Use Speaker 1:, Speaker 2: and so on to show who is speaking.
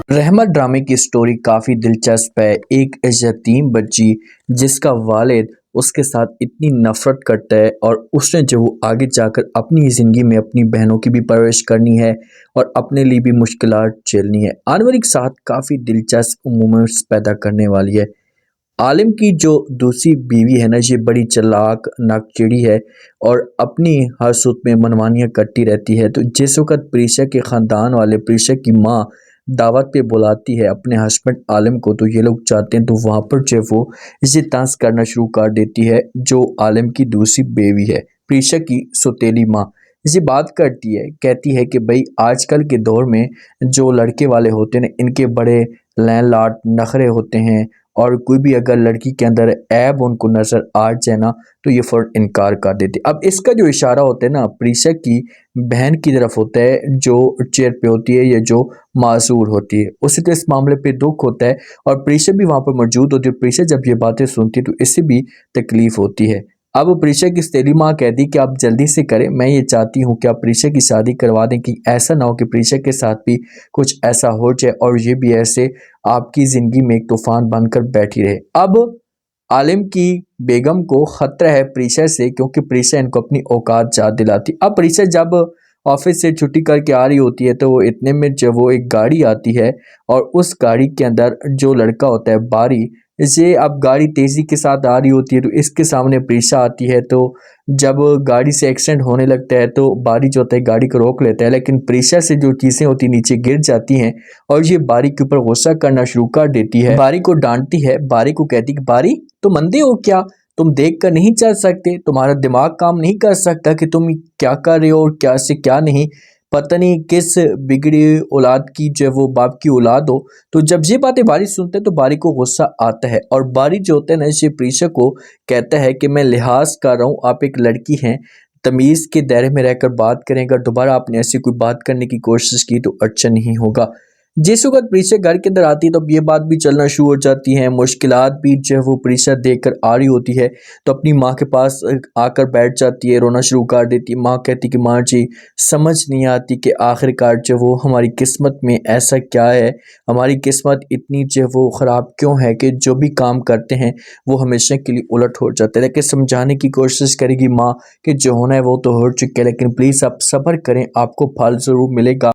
Speaker 1: रहमत ड्रामे की स्टोरी काफ़ी दिलचस्प है। एक यतीम बच्ची जिसका वालिद उसके साथ इतनी नफ़रत करता है और उसने जो वो आगे जाकर अपनी ज़िंदगी में अपनी बहनों की भी परवरिश करनी है और अपने लिए भी मुश्किलात झेलनी है। आने वाली साथ काफ़ी दिलचस्प मोमेंट्स पैदा करने वाली है। आलिम की जो दूसरी बीवी है ना, ये बड़ी चालाक नाकचिड़ी है और अपनी हर सूत में मनमानियाँ करती रहती है। तो जिस वक़्त प्रीशा के ख़ानदान वाले प्रीशा की माँ दावत पे बुलाती है अपने हस्बैंड आलिम को, तो ये लोग जाते हैं, तो वहाँ पर जो है वो इसे तंज़ करना शुरू कर देती है जो आलिम की दूसरी बीवी है, प्रीशा की सौतेली माँ। इसे बात करती है, कहती है कि भई आजकल के दौर में जो लड़के वाले होते हैं ना, इनके बड़े लैन-लॉर्ड नखरे होते हैं और कोई भी अगर लड़की के अंदर ऐब उनको नज़र आ जाए ना, तो ये फ़ौरन इनकार कर देते। अब इसका जो इशारा होता है ना, प्रीशा की बहन की तरफ होता है जो चेयर पे होती है या जो मासूर होती है। उसे तो इस मामले पे दुख होता है और प्रीशा भी वहाँ पर मौजूद होती है। प्रीशा जब ये बातें सुनती है तो इससे भी तकलीफ़ होती है। अब प्रीशा की सौतेली माँ कहती कि आप जल्दी से करें, मैं ये चाहती हूँ कि आप प्रीशा की शादी करवा दें कि ऐसा ना हो कि प्रीशा के साथ भी कुछ ऐसा हो जाए और ये भी ऐसे आपकी ज़िंदगी में एक तूफ़ान बनकर बैठी रहे। अब आलिम की बेगम को ख़तरा है प्रीशा से, क्योंकि प्रीशा इनको अपनी औकात याद दिलाती। अब प्रीशा जब ऑफिस से छुट्टी करके आ रही होती है तो वो इतने में जब वो एक गाड़ी आती है और उस गाड़ी के अंदर जो लड़का होता है बारी, ये अब गाड़ी तेज़ी के साथ आ रही होती है तो इसके सामने प्रीशा आती है। तो जब गाड़ी से एक्सीडेंट होने लगता है तो बारी जो होता है गाड़ी को रोक लेता है, लेकिन प्रीशा से जो चीज़ें होती नीचे गिर जाती हैं और ये बारी के ऊपर गुस्सा करना शुरू कर देती है। बारी को डांटती है, बारी को कहती कि बारी तुम अंधे हो क्या, तुम देख कर नहीं चल सकते, तुम्हारा दिमाग काम नहीं कर सकता कि तुम क्या कर रहे हो और क्या से क्या नहीं, पता नहीं किस बिगड़ी औलाद की जो वो बाप की औलाद हो। तो जब ये बातें बारी सुनते हैं तो बारी को गुस्सा आता है और बारी जो होता है ना, ये प्रीशा को कहता है कि मैं लिहाज कर रहा हूँ, आप एक लड़की हैं, तमीज़ के दायरे में रहकर बात करें, अगर दोबारा आपने ऐसी कोई बात करने की कोशिश की तो अच्छा नहीं होगा। जिस वक़्त प्रीशा घर के अंदर आती है तो अब ये बात भी चलना शुरू हो जाती है, मुश्किलात भी जो है वो प्रीशा देख कर आ रही होती है, तो अपनी माँ के पास आकर बैठ जाती है, रोना शुरू कर देती है। माँ कहती कि माँ जी, समझ नहीं आती कि आखिरकार जो वो हमारी किस्मत में ऐसा क्या है, हमारी किस्मत इतनी जो वो ख़राब क्यों है कि जो भी काम करते हैं वो हमेशा के लिए उलट हो जाता है। लेकिन समझाने की कोशिश करेगी माँ कि जो होना है वो तो हो चुका है, लेकिन प्लीज़ आप सब्र करें, आपको फल ज़रूर मिलेगा।